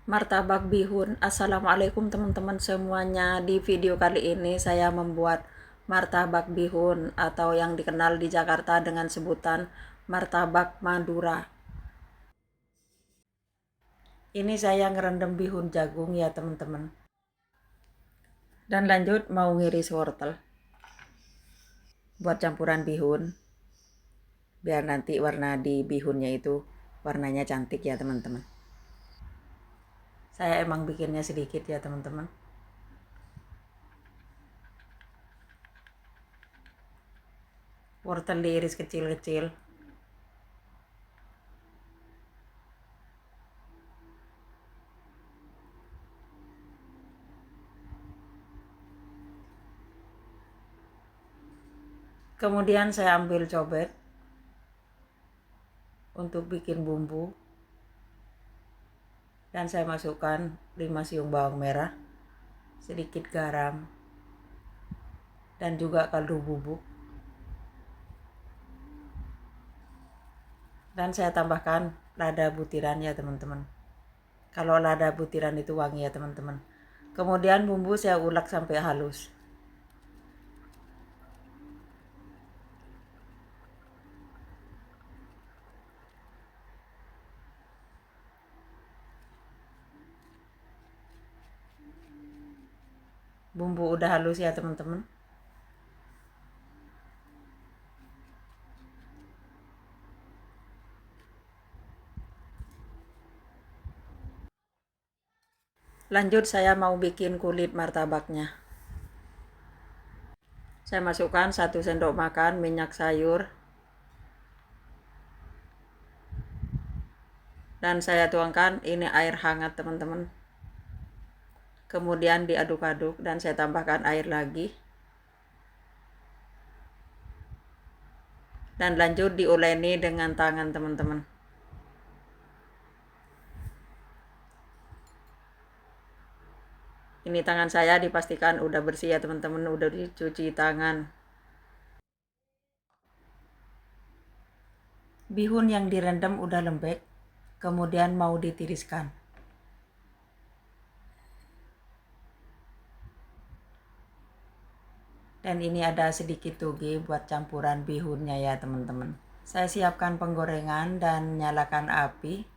Martabak bihun. Assalamualaikum teman-teman semuanya. Di video kali ini saya membuat martabak bihun atau yang dikenal di Jakarta dengan sebutan martabak Madura. Ini saya ngerendam bihun jagung ya teman-teman. Dan lanjut mau ngiris wortel buat campuran bihun. Biar nanti warna di bihunnya itu warnanya cantik ya teman-teman. Saya emang bikinnya sedikit ya teman-teman. Wortel diiris kecil-kecil. Kemudian saya ambil cobek untuk bikin bumbu. Dan saya masukkan 5 siung bawang merah, sedikit garam, dan juga kaldu bubuk. Dan saya tambahkan lada butiran ya teman-teman. Kalau lada butiran itu wangi ya teman-teman. Kemudian bumbu saya ulek sampai halus. Bumbu udah halus ya teman-teman. Lanjut saya mau bikin kulit martabaknya. Saya masukkan 1 sendok makan minyak sayur. Dan saya tuangkan ini air hangat teman-teman. Kemudian diaduk-aduk dan saya tambahkan air lagi. Dan lanjut diuleni dengan tangan teman-teman. Ini tangan saya dipastikan udah bersih ya teman-teman, udah dicuci tangan. Bihun yang direndam udah lembek, kemudian mau ditiriskan. Dan ini ada sedikit toge buat campuran bihunnya ya teman-teman. Saya siapkan penggorengan dan nyalakan api.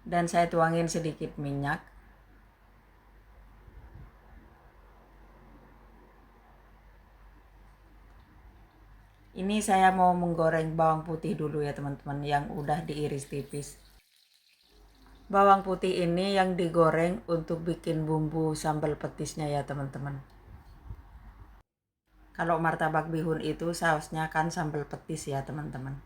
Dan saya tuangin sedikit minyak. Ini saya mau menggoreng bawang putih dulu ya teman-teman yang udah diiris tipis. Bawang putih ini yang digoreng untuk bikin bumbu sambal petisnya ya teman-teman. Kalau martabak bihun itu sausnya kan sambal petis ya teman-teman.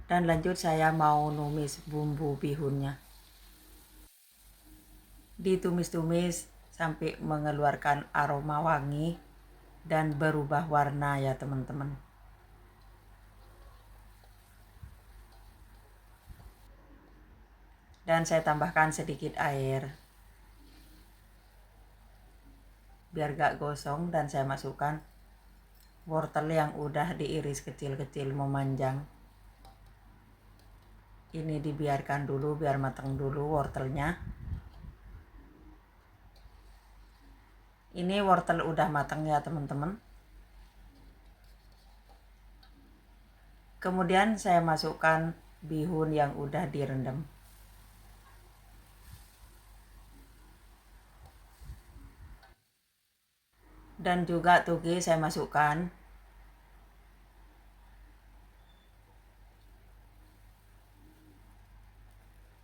Dan lanjut saya mau numis bumbu bihunnya. Ditumis-tumis sampai mengeluarkan aroma wangi dan berubah warna ya teman-teman. Dan saya tambahkan sedikit air biar gak gosong, dan saya masukkan wortel yang udah diiris kecil-kecil memanjang. Ini dibiarkan dulu biar matang dulu wortelnya. Ini wortel udah matang ya teman-teman. Kemudian saya masukkan bihun yang udah direndam. Dan juga toge saya masukkan.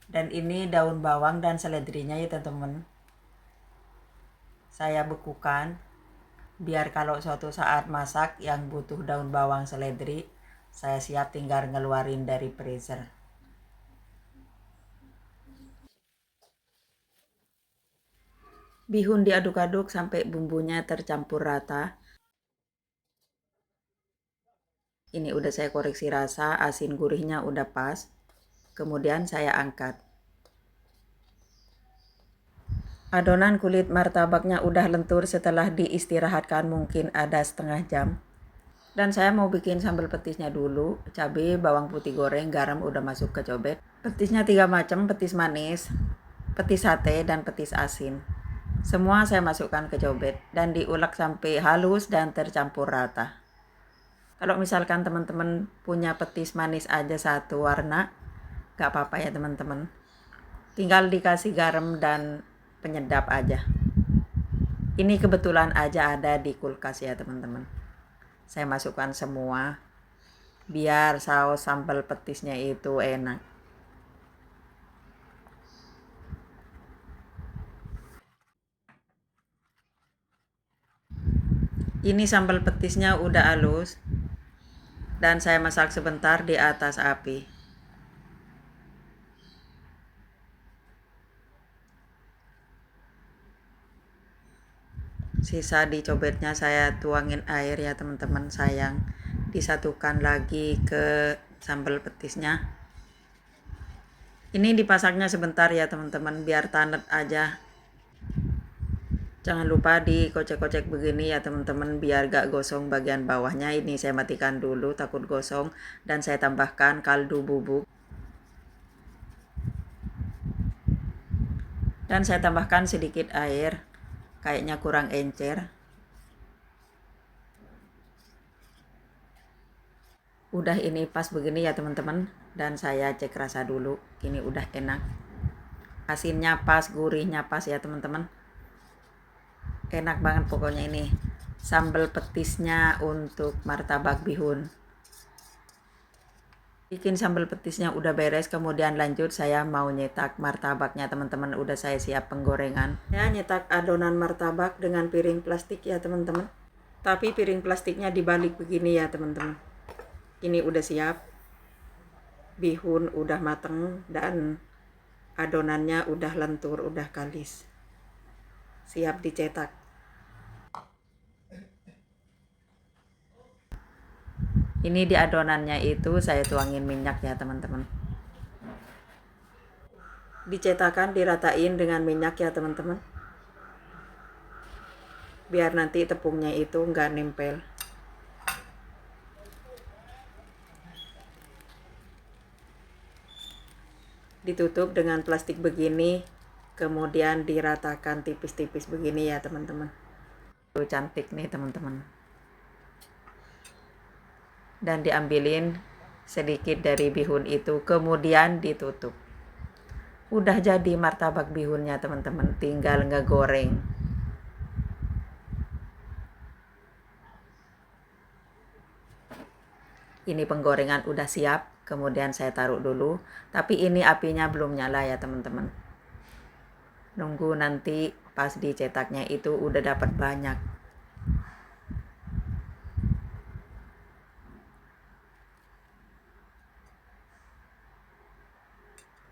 Dan ini daun bawang dan seledrinya ya teman-teman. Saya bekukan biar kalau suatu saat masak yang butuh daun bawang seledri, saya siap tinggal ngeluarin dari freezer. Bihun diaduk-aduk sampai bumbunya tercampur rata. Ini udah saya koreksi rasa, asin gurihnya udah pas. Kemudian saya angkat. Adonan kulit martabaknya udah lentur setelah diistirahatkan mungkin ada setengah jam. Dan saya mau bikin sambal petisnya dulu. Cabai, bawang putih goreng, garam udah masuk ke cobek. Petisnya 3 macam, petis manis, petis sate, dan petis asin. Semua saya masukkan ke cobek dan diulek sampai halus dan tercampur rata. Kalau misalkan teman-teman punya petis manis aja satu warna, gak apa-apa ya teman-teman. Tinggal dikasih garam dan penyedap aja. Ini kebetulan aja ada di kulkas ya teman-teman. Saya masukkan semua biar saus sambal petisnya itu enak. Ini sambal petisnya udah halus dan saya masak sebentar di atas api. Sisa di cobeknya saya tuangin air ya teman-teman, sayang. Disatukan lagi ke sambal petisnya. Ini dipasaknya sebentar ya teman-teman, biar tanet aja. Jangan lupa dikocek-kocek begini ya teman-teman, biar gak gosong bagian bawahnya. Ini saya matikan dulu takut gosong dan saya tambahkan kaldu bubuk. Dan saya tambahkan sedikit air, kayaknya kurang encer. Udah ini pas begini ya teman-teman, dan saya cek rasa dulu. Ini udah enak. Asinnya pas, gurihnya pas ya teman-teman. Enak banget pokoknya ini sambal petisnya untuk martabak bihun. Bikin sambal petisnya udah beres, kemudian lanjut saya mau nyetak martabaknya teman-teman. Udah saya siap penggorengan. Saya nyetak adonan martabak dengan piring plastik ya teman-teman. Tapi piring plastiknya dibalik begini ya teman-teman. Ini udah siap. Bihun udah mateng dan adonannya udah lentur, udah kalis. Siap dicetak. Ini di adonannya itu saya tuangin minyak ya teman-teman. Dicetakan, diratain dengan minyak ya teman-teman. Biar nanti tepungnya itu nggak nempel. Ditutup dengan plastik begini, kemudian diratakan tipis-tipis begini ya teman-teman. Cantik nih teman-teman. Dan diambilin sedikit dari bihun itu, kemudian ditutup. Udah jadi martabak bihunnya teman-teman, tinggal ngegoreng. Ini penggorengan udah siap, kemudian saya taruh dulu. Tapi ini apinya belum nyala ya teman-teman. Nunggu nanti pas dicetaknya itu udah dapat banyak.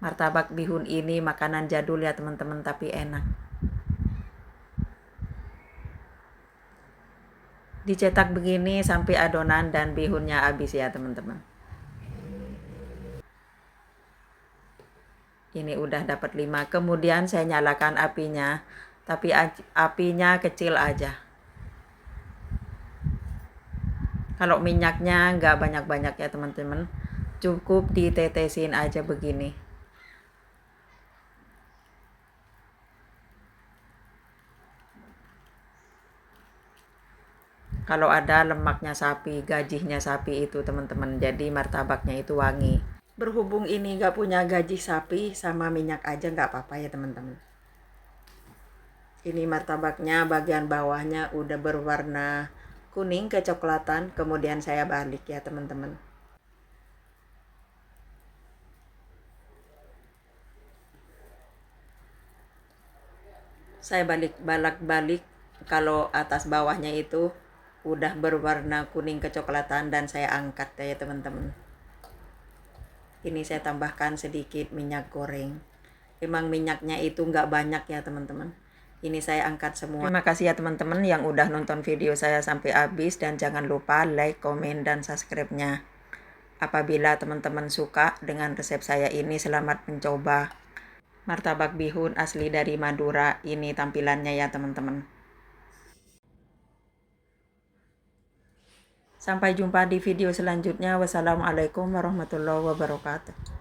Martabak bihun ini makanan jadul ya teman-teman, tapi enak. Dicetak begini sampai adonan dan bihunnya habis ya teman-teman. Ini udah dapat 5. Kemudian saya nyalakan apinya, tapi apinya kecil aja. Kalau minyaknya nggak banyak-banyak ya teman-teman, cukup ditetesin aja begini. Kalau ada lemaknya sapi, gajihnya sapi itu teman-teman, jadi martabaknya itu wangi. Berhubung ini nggak punya gajih sapi, sama minyak aja nggak apa-apa ya teman-teman. Ini martabaknya bagian bawahnya udah berwarna kuning kecoklatan, kemudian saya balik ya teman-teman. Saya balik kalau atas bawahnya itu udah berwarna kuning kecoklatan, dan saya angkat ya teman-teman. Ini saya tambahkan sedikit minyak goreng. Emang minyaknya itu nggak banyak ya teman-teman. Ini saya angkat semua. Terima kasih ya teman-teman yang udah nonton video saya sampai habis, dan jangan lupa like, komen, dan subscribe-nya. Apabila teman-teman suka dengan resep saya ini, selamat mencoba. martabak bihun asli dari Madura. Ini tampilannya ya teman-teman. Sampai jumpa di video selanjutnya. Wassalamualaikum warahmatullahi wabarakatuh.